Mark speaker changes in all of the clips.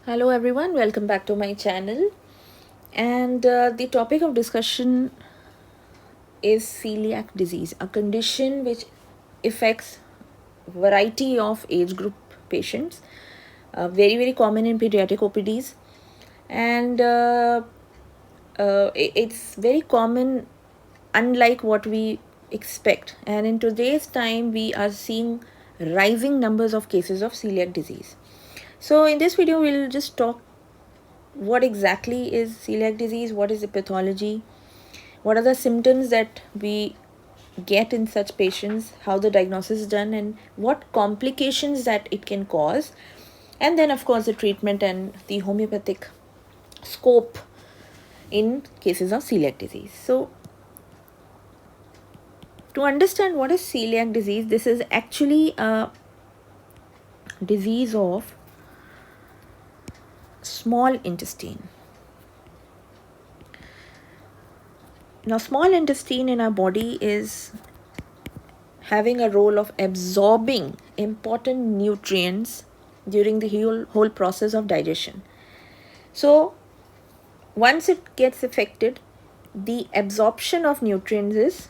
Speaker 1: Hello everyone, welcome back to my channel. And the topic of discussion is celiac disease, a condition which affects variety of age group patients, very common in pediatric OPDs, and it's very common, unlike what we expect. And in today's time, we are seeing rising numbers of cases of celiac disease. So in this video, we'll just talk what exactly is celiac disease, what is the pathology, what are the symptoms that we get in such patients, how the diagnosis is done, and what complications that it can cause, and then of course the treatment and the homeopathic scope in cases of celiac disease. So to understand what is celiac disease, this is actually a disease of small intestine. Now, small intestine in our body is having a role of absorbing important nutrients during the whole process of digestion. So, once it gets affected, the absorption of nutrients is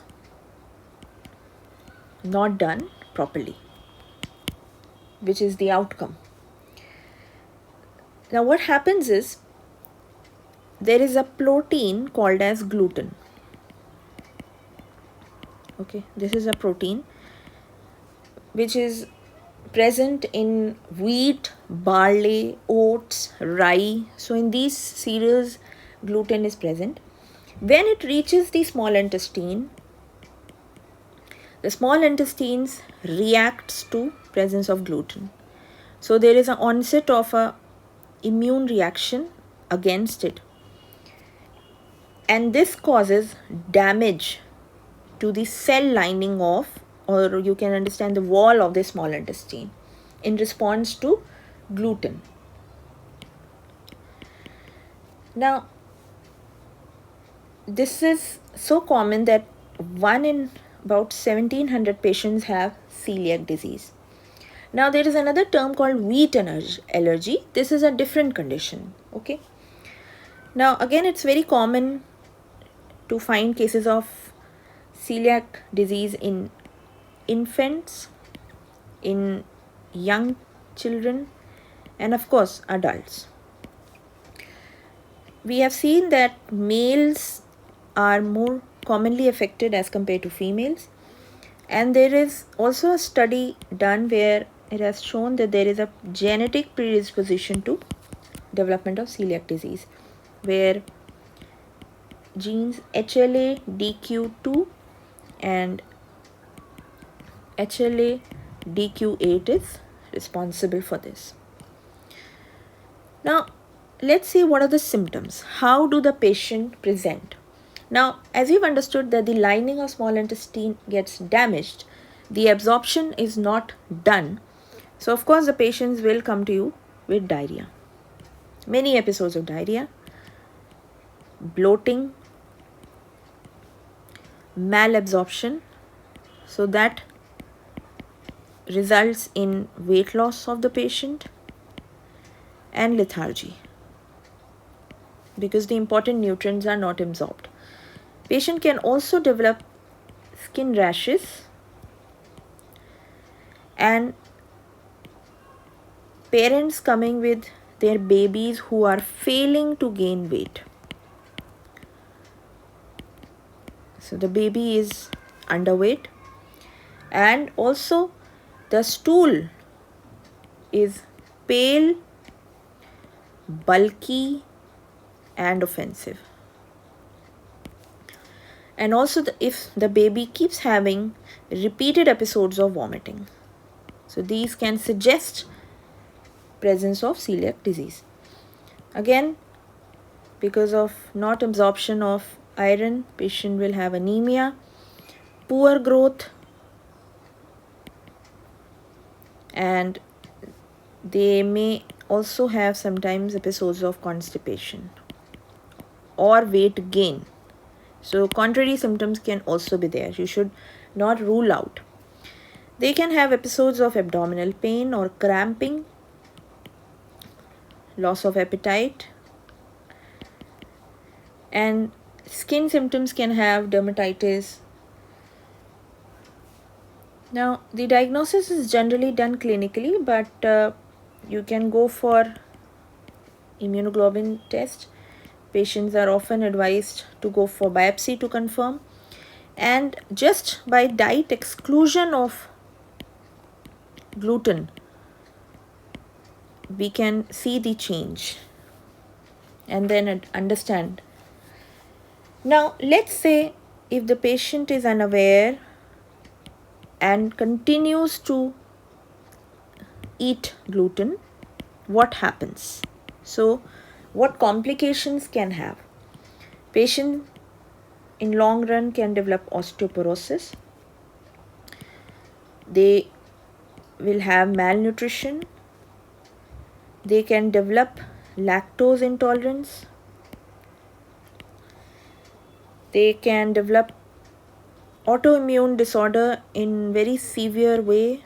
Speaker 1: not done properly, which is the outcome. Now, what happens is there is a protein called as gluten. Okay, this is a protein which is present in wheat, barley, oats, rye. So in these cereals, gluten is present. When it reaches the small intestine reacts to presence of gluten. So there is an onset of a immune reaction against it. And this causes damage to the cell lining of, or you can understand, the wall of the small intestine in response to gluten. Now, this is so common that 1 in about 1700 patients have celiac disease. Now, there is another term called wheat allergy. This is a different condition. Okay. Now, again, it's very common to find cases of celiac disease in infants, in young children, and of course adults. We have seen that males are more commonly affected as compared to females, and there is also a study done where it has shown that there is a genetic predisposition to development of celiac disease, where genes HLA DQ2 and HLA DQ8 is responsible for this. Now, let's see what are the symptoms. How do the patient present? Now, as you've understood that the lining of small intestine gets damaged, the absorption is not done. So, of course, the patients will come to you with diarrhea. Many episodes of diarrhea, bloating, malabsorption. So that results in weight loss of the patient and lethargy because the important nutrients are not absorbed. Patient can also develop skin rashes and parents coming with their babies who are failing to gain weight. So the baby is underweight, and also the stool is pale, bulky, and offensive. And also if the baby keeps having repeated episodes of vomiting. So these can suggest presence of celiac disease. Again, because of not absorption of iron, patient will have anemia, poor growth, and they may also have sometimes episodes of constipation or weight gain. So contrary symptoms can also be there. You should not rule out. They can have episodes of abdominal pain or cramping. loss of appetite, and skin symptoms can have dermatitis. Now, the diagnosis is generally done clinically, but you can go for immunoglobulin test. Patients are often advised to go for biopsy to confirm, and just by diet exclusion of gluten, we can see the change and then understand. Now, let's say if the patient is unaware and continues to eat gluten, what happens? So, what complications can have? Patient in long run can develop osteoporosis. They will have malnutrition. They can develop lactose intolerance. They can develop autoimmune disorder in very severe way,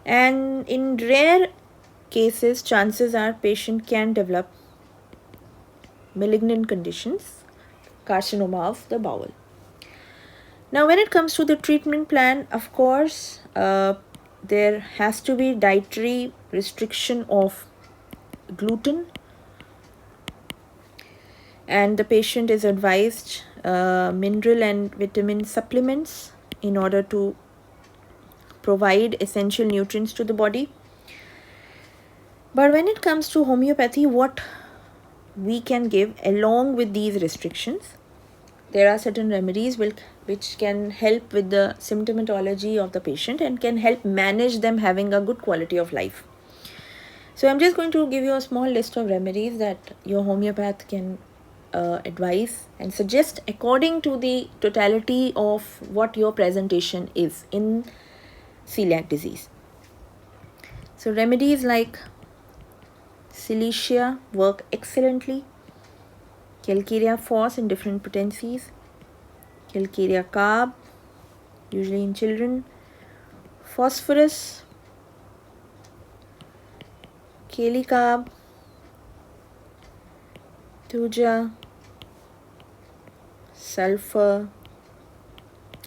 Speaker 1: and in rare cases chances are patient can develop malignant conditions, carcinoma of the bowel. Now, when it comes to the treatment plan, of course, there has to be dietary restriction of gluten, and the patient is advised mineral and vitamin supplements in order to provide essential nutrients to the body. But when it comes to homeopathy, what we can give along with these restrictions, there are certain remedies which can help with the symptomatology of the patient and can help manage them having a good quality of life. So I'm just going to give you a small list of remedies that your homeopath can advise and suggest according to the totality of what your presentation is in celiac disease. So remedies like Celiac work excellently. Calcarea phos in different potencies. Calcarea carb, usually in children. Phosphorus, Calicarb, Thuja, sulfur,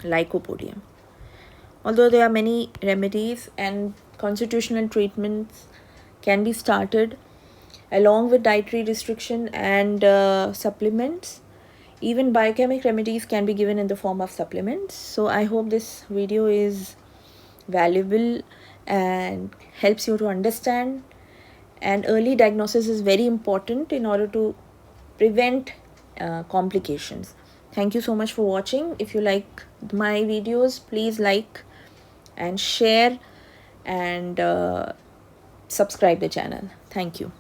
Speaker 1: lycopodium. Although there are many remedies and constitutional treatments can be started along with dietary restriction and supplements. Even biochemic remedies can be given in the form of supplements. So I hope this video is valuable and helps you to understand. And early diagnosis is very important in order to prevent complications. Thank you so much for watching. If you like my videos, please like and share and subscribe the channel. Thank you.